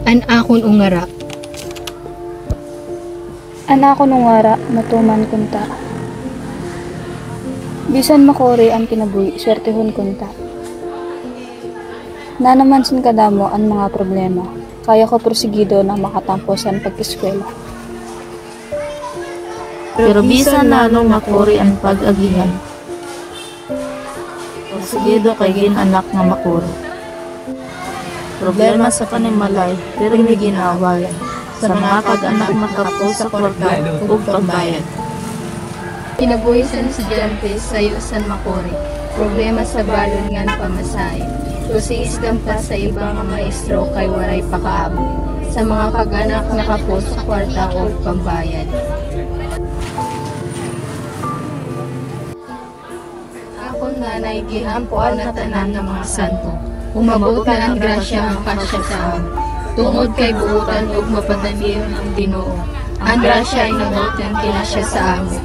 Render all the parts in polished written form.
An akon ungara. Anako nungara, matuman kunta. Bisan makori ang kinabuhi, swertehon kunta. Nanamansin kadamo ang mga problema. Kaya ko prosigido na makatamposan pag-eskwela. Pero bisan nano makuri ang pag-agihan. Prosigido kay ginanak nga makuri. Problema sa panimalay, pero hindi ginawayan. Sa mga pag-anak makapo sa kwarta o pagbayad. Kinabuhi sa estudyante sayo San Makori. Problema sa balon ngan pamasahe. Tusiis pa sa ibang maestro kay waray pakaabot. Sa mga pag-anak nakapo sa kwarta o pagbayad. Akong nanay gihampuan na tanan ng mga santo. Umabot na ang grasya ang kasya sa amin. Tungod kay buutan ug mapadaliyon ang Ginoo. Ang grasya ay nabot ng kinasya sa amin.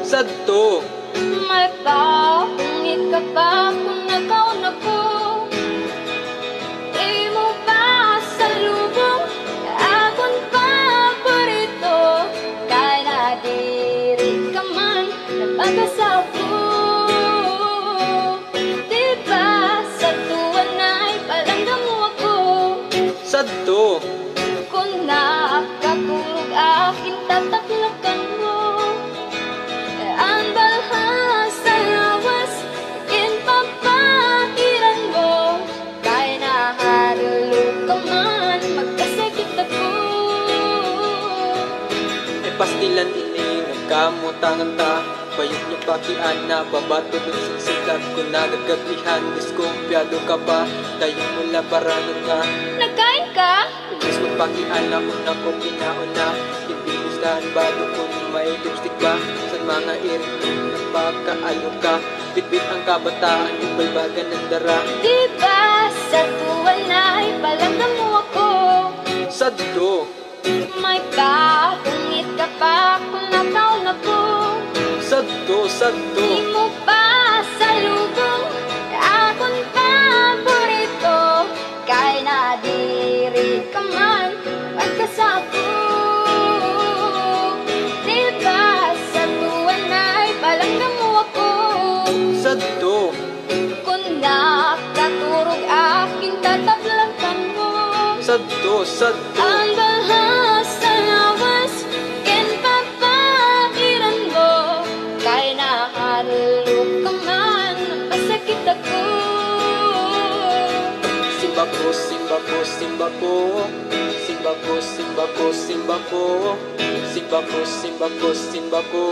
Sadto. May pangit ka pa kung nakaon ako. Di mo ba sa lubong akong paborito? Kahit nadiri ka man, napag-asapo. Di ba sa tuwan ay palangga mo ako? Sadto. Kung nakatulog aking tataklakan mo. Ang balhas sa lawas, papahiran mo. Kaya nahalulog ka man, magkasakit ako. E pastilan ini, nagkamutangan ta. Bayot niyo pakian na, babato ng siksikat. Kung nagagabihan, diskumpyado ka pa. Tayo mula baranon nga. Nagkain ka? Mas magpakian na kung ako kinaon na. Hindi gustahan bago kung may lipstick ba. Sa mga iring nagpakaalo ka. Bitbit ang kabataan, ibalbagan ng dara. Diba sa tuwan ay palangga mo ako? Sadto. May pangit ka pa kung nakaon ako. Sadto, sadto. Di mo pa sa lubong akong paborito. Kaya nadiri ka man, pagkasapo. Diba sa tuwan ay palangga mo ako? Sadto. Kung nakaturog aking tatablakan mo. Sadto, sadto. Ang bahas sa lawas, papahiran mo. Kaya nahalulog ka man, masakit ako. Simba ko, simba ko, simba ko. Simba ko, simba ko, simba ko. Simba ko, simba ko, simba ko.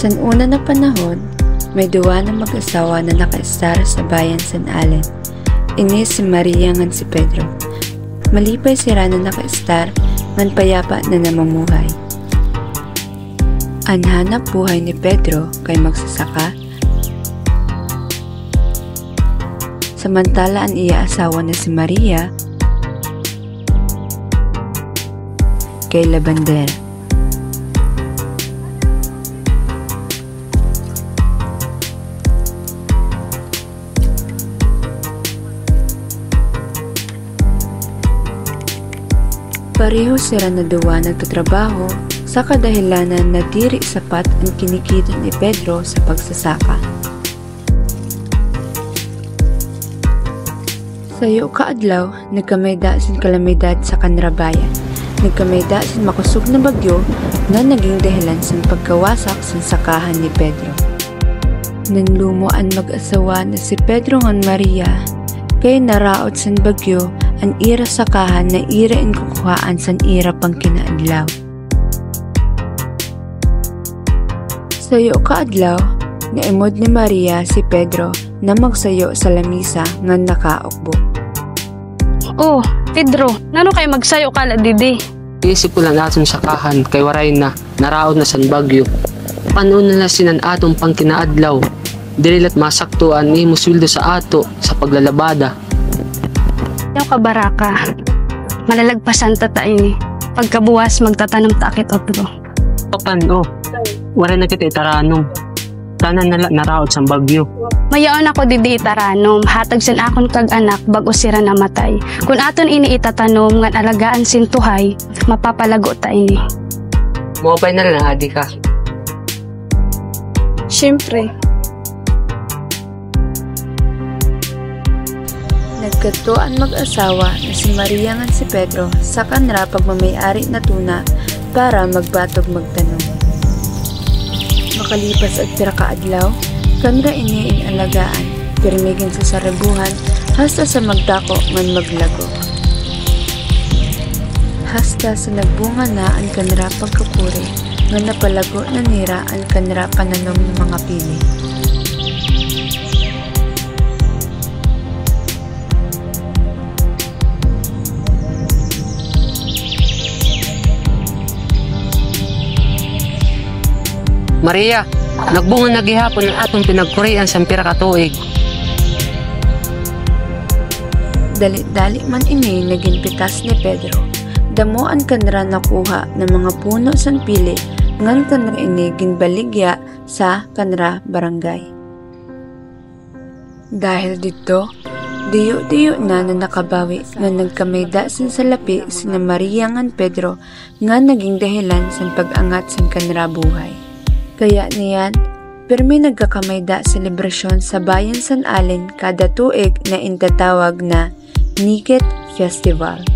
Sa una na panahon, may duwa na mag-asawa na nakaestar sa bayan San Allen. Ini si Maria ngan si Pedro. Malipay sira na nakaestar ngan payapa na namamuhay. Ang hanap buhay ni Pedro kay magsasaka, samantala ang iya asawa na si Maria kay labander. Pareho sila na duwa nagtatrabaho sa kadahilanan na diri sapat ang kinikita ni Pedro sa pagsasaka. Sayo kaadlaw, nagkamayda sin kalamidad sa kanrabayan. Nagkamayda sin makusog na bagyo na naging dahilan sa pagkawasak sa sakahan ni Pedro. Nanlumo ang mag-asawa na si Pedro ngan Maria kay naraot san bagyo ang ira sakahan na ira in kukuhaan san ira pang kinaadlaw. Sayo kaadlaw, naimod ni Maria si Pedro na magsayo sa lamisa nga nakaokbo. Oh, Pedro, nano kay magsayo kala didi? Isip ko lang aton sakahan kay waray na naraod na san bagyo. Paano na sinan atong pang kinaadlaw? Dililat masaktuan ni muswildo sa ato sa paglalabada. Yaw ka baraka, malalagpasan ta ini. Pagkabuwas magtatanong takit otro. Paano? Wala na kita itaranong. Tanan naraot sa bagyo. Mayaon ako didi itaranom, hatag san akon kag anak bago sira namatay. Kung aton ini itatanom ngan alagaan sintuhay, mapapalago ta ini. Mopay na lang adi ka. Siyempre. Nagkato ang mag-asawa na si Maria ngan si Pedro sa kanra pagmamayari na tuna para magbatog magtanong. Makalipas at pira kaadlaw, kanra ini alagaan, pirmigin sa sarabuhan hasta sa magdako ngan maglago. Hasta sa nagbunga na ang kanra pagkapuri nga napalago na nira ang kanra pananom ng mga pili. Maria, nagbunga na gihapon ang atong pinagkurian sa pira ka tuig. Dali-dali man ini naging pitas ni Pedro. Damo ang kanra nakuha ng mga puno san pili ngan kanra ini ginbaligya sa kanra barangay. Dahil dito, diyo-diyo na nakabawi nga nagkamayda sin sa lapi sina Maria ngan Pedro nga naging dahilan sa pag-angat sa kanra buhay. Kaya niyan, pirmi nagkakamayda selebrasyon sa bayan San Allen kada tuig na intatawag na Niket Festival.